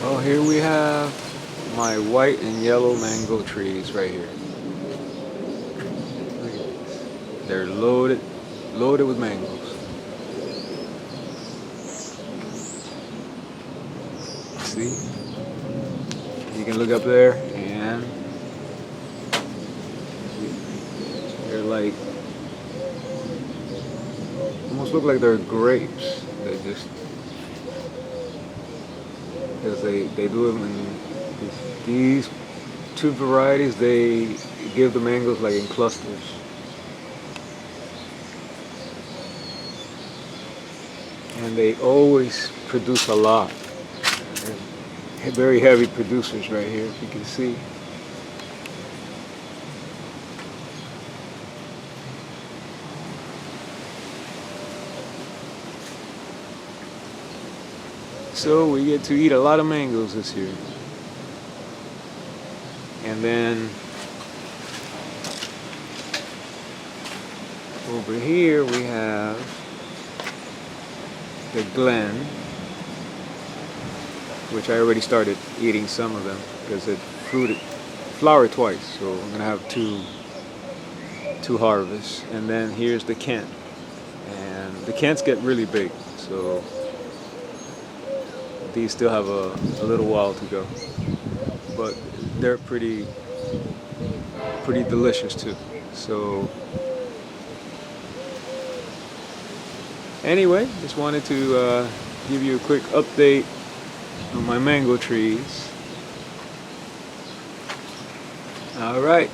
Well, here we have my white and yellow mango trees right here. Look at these. They're loaded with mangoes. See? You can look up there and they're like, almost look like they're grapes. They just, because they do them in these two varieties, they give the mangoes like in clusters. And they always produce a lot. They're very heavy producers right here, if you can see. So we get to eat a lot of mangoes this year. And then over here we have the Glen, which I already started eating some of them because it flowered twice, so I'm gonna have two harvests. And then here's the Kent, and the Kents get really big, so these still have a little while to go, but they're pretty delicious too. So anyway, just wanted to give you a quick update on my mango trees. All right.